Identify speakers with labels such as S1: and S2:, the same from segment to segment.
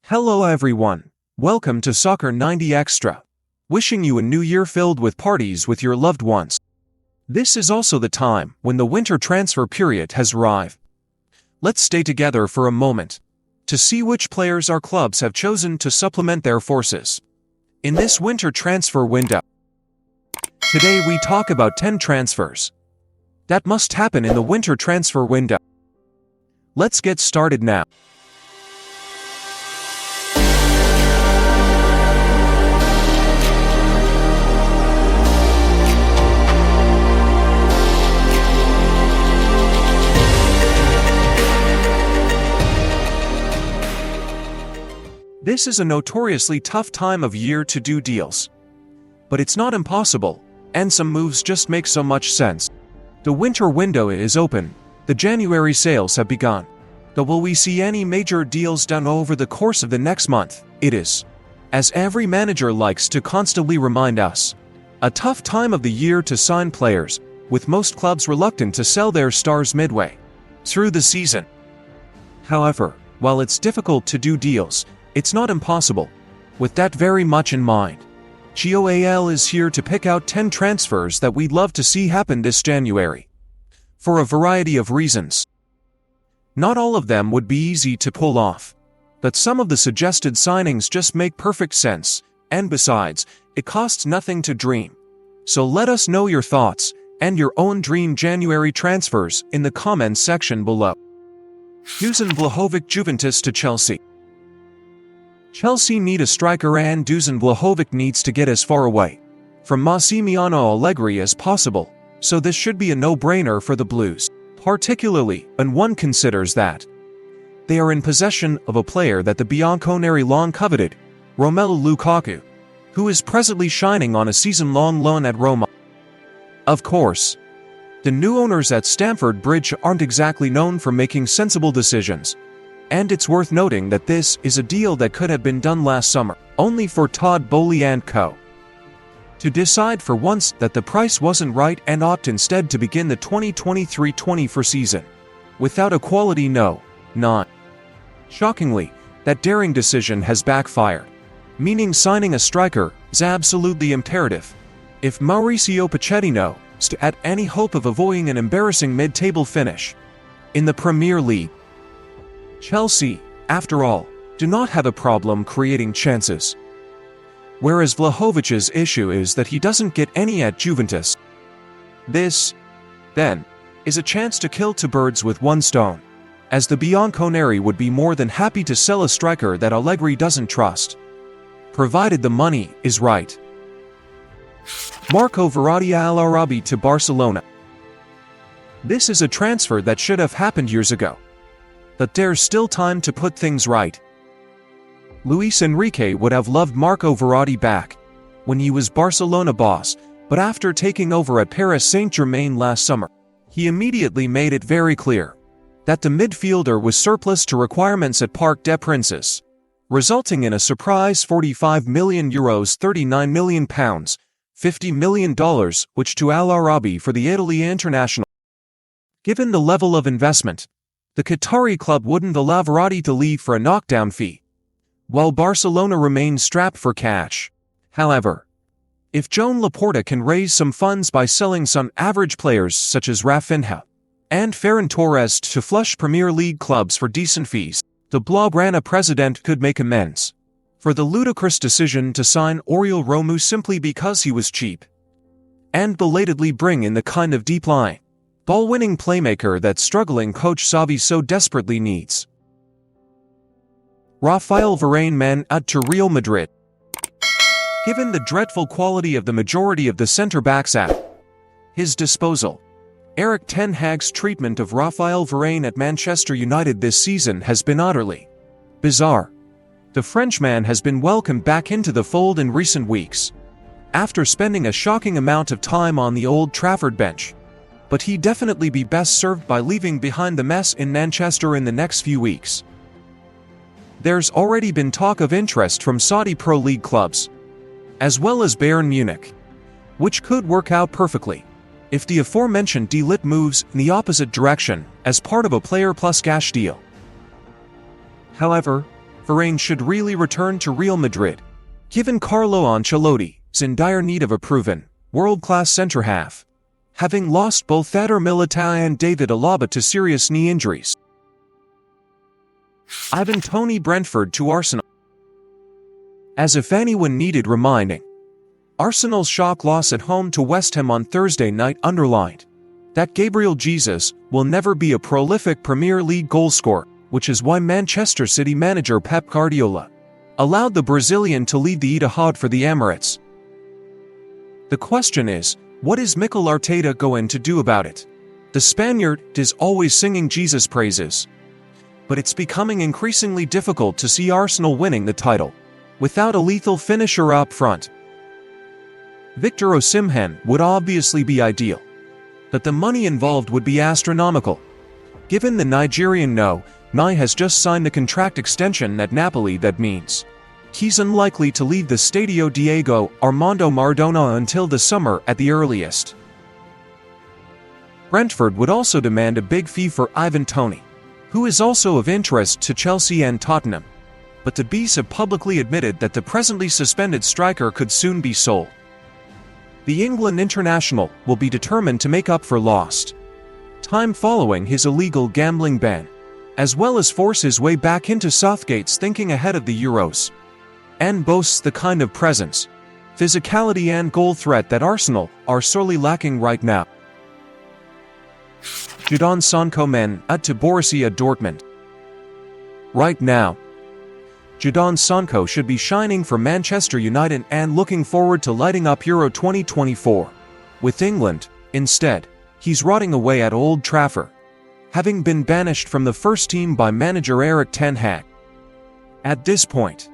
S1: Hello everyone, welcome to Soccer 90 Extra. Wishing you a new year filled with parties with your loved ones. This is also the time when the winter transfer period has arrived. Let's stay together for a moment to see which players our clubs have chosen to supplement their forces in this winter transfer window. Today we talk about 10 transfers that must happen in the winter transfer window. Let's get started now. This is a notoriously tough time of year to do deals. But it's not impossible, and some moves just make so much sense. The winter window is open, the January sales have begun. But will we see any major deals done over the course of the next month? It is, as every manager likes to constantly remind us, a tough time of the year to sign players, with most clubs reluctant to sell their stars midway through the season. However, while it's difficult to do deals, it's not impossible. With that very much in mind, GOAL is here to pick out 10 transfers that we'd love to see happen this January. For a variety of reasons. Not all of them would be easy to pull off, but some of the suggested signings just make perfect sense, and besides, it costs nothing to dream. So let us know your thoughts and your own dream January transfers in the comments section below. Dusan Vlahovic Juventus to Chelsea. Chelsea need a striker and Dusan Vlahovic needs to get as far away from Massimiliano Allegri as possible, so this should be a no-brainer for the Blues, particularly when one considers that they are in possession of a player that the Bianconeri long coveted, Romelu Lukaku, who is presently shining on a season-long loan at Roma. Of course, the new owners at Stamford Bridge aren't exactly known for making sensible decisions, and it's worth noting that this is a deal that could have been done last summer, only for Todd Boehly and co. to decide for once that the price wasn't right and opt instead to begin the 2023-24 season without a quality no-9. Shockingly, that daring decision has backfired, meaning signing a striker is absolutely imperative if Mauricio Pochettino is to add any hope of avoiding an embarrassing mid-table finish in the Premier League. Chelsea, after all, do not have a problem creating chances. Whereas Vlahovic's issue is that he doesn't get any at Juventus. This, then, is a chance to kill two birds with one stone, as the Bianconeri would be more than happy to sell a striker that Allegri doesn't trust, provided the money is right. Marco Verratti Al Arabi to Barcelona. This is a transfer that should have happened years ago. But there's still time to put things right. Luis Enrique would have loved Marco Verratti back when he was Barcelona boss, but after taking over at Paris Saint-Germain last summer, he immediately made it very clear that the midfielder was surplus to requirements at Parc des Princes, resulting in a surprise €45 million, £39 million, $50 million, which to Al Arabi for the Italy international. Given the level of investment, the Qatari club wouldn't allow Verratti to leave for a knockdown fee, while Barcelona remains strapped for cash. However, if Joan Laporta can raise some funds by selling some average players such as Rafinha and Ferran Torres to flush Premier League clubs for decent fees, the Blaugrana president could make amends for the ludicrous decision to sign Oriol Romeu simply because he was cheap, and belatedly bring in the kind of deep-line, ball-winning playmaker that struggling coach Xavi so desperately needs. Raphael Varane to Real Madrid. Given the dreadful quality of the majority of the centre-backs at his disposal, Erik ten Hag's treatment of Raphael Varane at Manchester United this season has been utterly bizarre. The Frenchman has been welcomed back into the fold in recent weeks, after spending a shocking amount of time on the Old Trafford bench. But he'd definitely be best served by leaving behind the mess in Manchester in the next few weeks. There's already been talk of interest from Saudi Pro League clubs, as well as Bayern Munich, which could work out perfectly if the aforementioned De Ligt moves in the opposite direction as part of a player plus cash deal. However, Varane should really return to Real Madrid, given Carlo Ancelotti is in dire need of a proven, world-class centre-half, having lost both Eder Militao and David Alaba to serious knee injuries. Ivan Toney Brentford to Arsenal. As if anyone needed reminding, Arsenal's shock loss at home to West Ham on Thursday night underlined that Gabriel Jesus will never be a prolific Premier League goalscorer, which is why Manchester City manager Pep Guardiola allowed the Brazilian to lead the Etihad for the Emirates. The question is, what is Mikel Arteta going to do about it? The Spaniard is always singing Jesus praises, but it's becoming increasingly difficult to see Arsenal winning the title without a lethal finisher up front. Victor Osimhen would obviously be ideal, but the money involved would be astronomical. Given the Nigerian has just signed a contract extension at Napoli, that means he's unlikely to leave the Stadio Diego Armando Maradona until the summer at the earliest. Brentford would also demand a big fee for Ivan Toney, who is also of interest to Chelsea and Tottenham, but the Bees have publicly admitted that the presently suspended striker could soon be sold. The England international will be determined to make up for lost time following his illegal gambling ban, as well as force his way back into Southgate's thinking ahead of the Euros, and boasts the kind of presence, physicality and goal threat that Arsenal are sorely lacking right now. Jadon Sancho to Borussia Dortmund. Right now, Jadon Sancho should be shining for Manchester United and looking forward to lighting up Euro 2024. With England, instead, he's rotting away at Old Trafford, having been banished from the first team by manager Erik Ten Hag. At this point,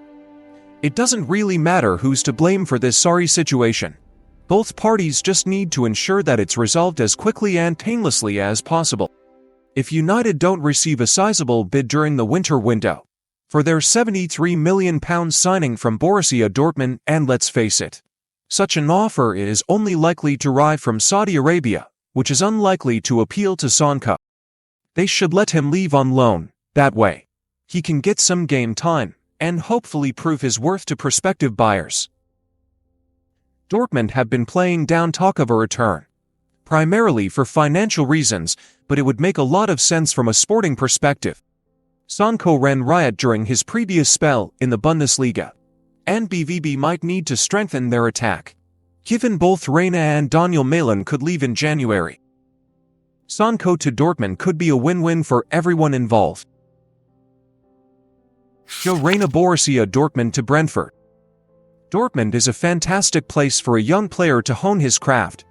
S1: it doesn't really matter who's to blame for this sorry situation. Both parties just need to ensure that it's resolved as quickly and painlessly as possible. If United don't receive a sizable bid during the winter window for their £73 million signing from Borussia Dortmund, and let's face it, such an offer is only likely to arrive from Saudi Arabia, which is unlikely to appeal to Sancho, they should let him leave on loan. That way, he can get some game time and hopefully prove his worth to prospective buyers. Dortmund have been playing down talk of a return, primarily for financial reasons, but it would make a lot of sense from a sporting perspective. Sancho ran riot during his previous spell in the Bundesliga, and BVB might need to strengthen their attack, given both Reina and Daniel Malin could leave in January. Sancho to Dortmund could be a win-win for everyone involved. Joe Reina Borussia Dortmund to Brentford. Dortmund is a fantastic place for a young player to hone his craft,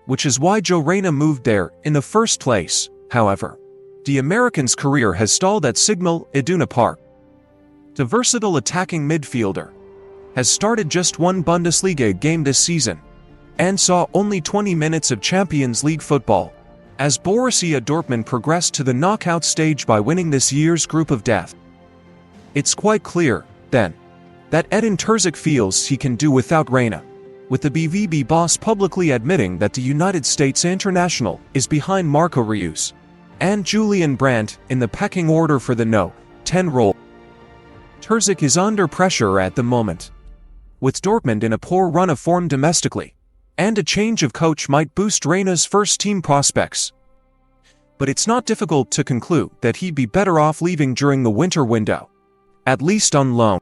S1: which is why Joe Reina moved there in the first place. However, the American's career has stalled at Signal Iduna Park. The versatile attacking midfielder has started just one Bundesliga game this season and saw only 20 minutes of Champions League football as Borussia Dortmund progressed to the knockout stage by winning this year's Group of Death. It's quite clear, then, that Edin Terzic feels he can do without Reina, with the BVB boss publicly admitting that the United States international is behind Marco Reus and Julian Brandt in the pecking order for the No. 10 role. Terzic is under pressure at the moment, with Dortmund in a poor run of form domestically, and a change of coach might boost Reina's first-team prospects. But it's not difficult to conclude that he'd be better off leaving during the winter window, at least on loan.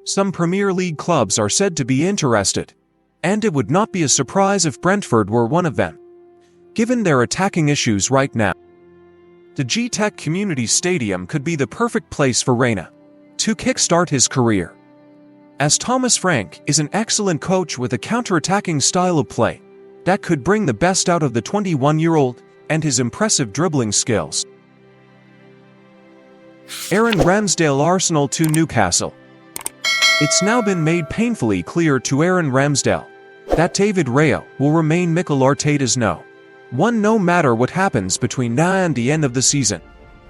S1: Some Premier League clubs are said to be interested, and it would not be a surprise if Brentford were one of them, given their attacking issues right now. The G-Tech Community Stadium could be the perfect place for Reina to kickstart his career, as Thomas Frank is an excellent coach with a counter-attacking style of play that could bring the best out of the 21-year-old and his impressive dribbling skills. Aaron Ramsdale Arsenal to Newcastle. It's now been made painfully clear to Aaron Ramsdale that David Raya will remain Mikel Arteta's no matter what happens between now and the end of the season.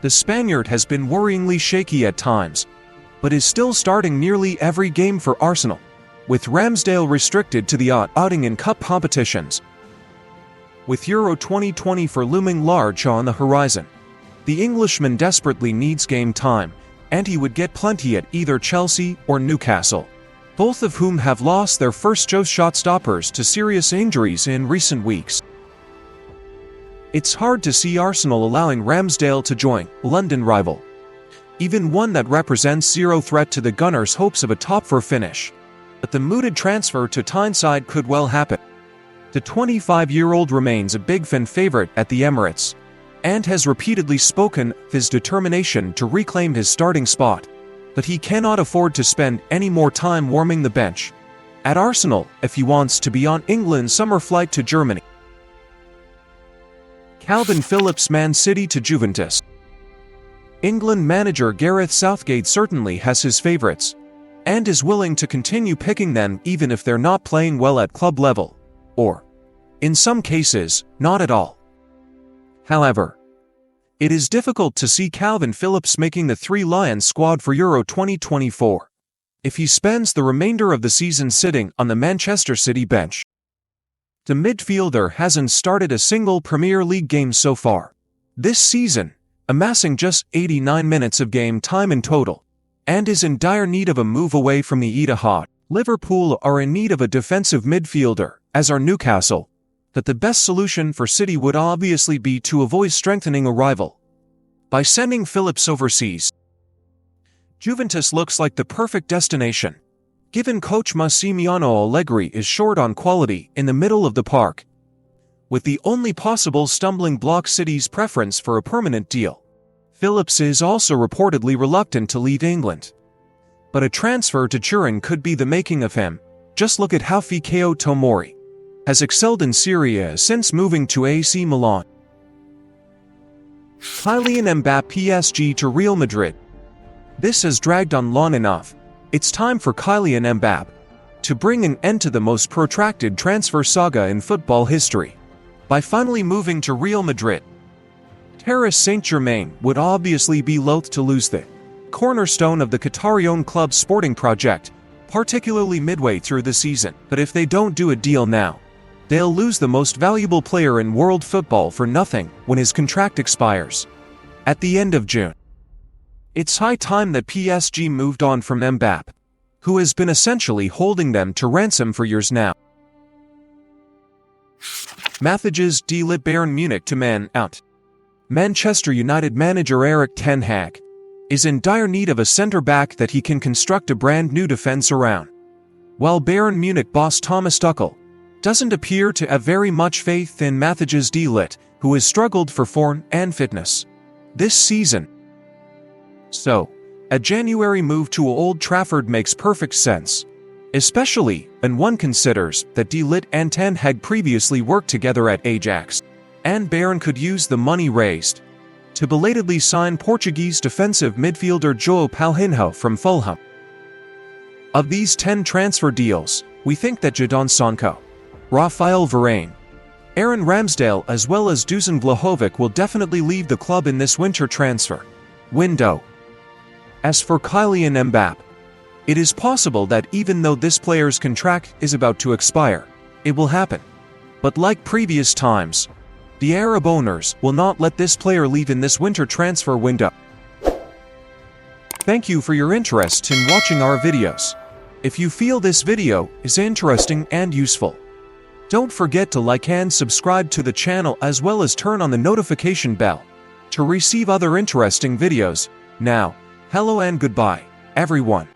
S1: The Spaniard has been worryingly shaky at times, but is still starting nearly every game for Arsenal, with Ramsdale restricted to the odd outing in cup competitions. With Euro 2024 looming large on the horizon, the Englishman desperately needs game time, and he would get plenty at either Chelsea or Newcastle, both of whom have lost their first choice shot-stoppers to serious injuries in recent weeks. It's hard to see Arsenal allowing Ramsdale to join London rival, even one that represents zero threat to the Gunners' hopes of a top-four finish. But the mooted transfer to Tyneside could well happen. The 25-year-old remains a big fan favourite at the Emirates, and has repeatedly spoken of his determination to reclaim his starting spot. But he cannot afford to spend any more time warming the bench at Arsenal if he wants to be on England's summer flight to Germany. Calvin Phillips Man City to Juventus. England manager Gareth Southgate certainly has his favourites, and is willing to continue picking them even if they're not playing well at club level, or, in some cases, not at all. However, it is difficult to see Calvin Phillips making the Three Lions squad for Euro 2024 if he spends the remainder of the season sitting on the Manchester City bench. The midfielder hasn't started a single Premier League game so far this season, amassing just 89 minutes of game time in total, and is in dire need of a move away from the Etihad. Liverpool are in need of a defensive midfielder, as are Newcastle, but the best solution for City would obviously be to avoid strengthening a rival by sending Phillips overseas. Juventus looks like the perfect destination, given coach Massimiliano Allegri is short on quality in the middle of the park, with the only possible stumbling block City's preference for a permanent deal. Phillips is also reportedly reluctant to leave England, but a transfer to Turin could be the making of him. Just look at how Fikayo Tomori has excelled in Serie A since moving to AC Milan. Kylian Mbappe PSG to Real Madrid. This has dragged on long enough. It's time for Kylian Mbappe to bring an end to the most protracted transfer saga in football history by finally moving to Real Madrid. Paris Saint-Germain would obviously be loath to lose the cornerstone of the Qatari-owned club's sporting project, particularly midway through the season. But if they don't do a deal now, they'll lose the most valuable player in world football for nothing when his contract expires at the end of June. It's high time that PSG moved on from Mbappe, who has been essentially holding them to ransom for years now. Matthews delit Bayern Munich to Man out. Manchester United manager Erik Ten Hag is in dire need of a centre-back that he can construct a brand new defence around, while Bayern Munich boss Thomas Tuchel doesn't appear to have very much faith in Matthews delit, who has struggled for form and fitness this season. So, a January move to Old Trafford makes perfect sense, especially when one considers that delit and Ten Hag previously worked together at Ajax, and Bayern could use the money raised to belatedly sign Portuguese defensive midfielder João Paulinho from Fulham. Of these 10 transfer deals, we think that Jadon Sancho, Raphael Varane, Aaron Ramsdale as well as Dusan Vlahovic will definitely leave the club in this winter transfer window. As for Kylian Mbappe, it is possible that even though this player's contract is about to expire, it will happen. But like previous times, the Arab owners will not let this player leave in this winter transfer window. Thank you for your interest in watching our videos. If you feel this video is interesting and useful, don't forget to like and subscribe to the channel as well as turn on the notification bell to receive other interesting videos. Now, hello and goodbye, everyone.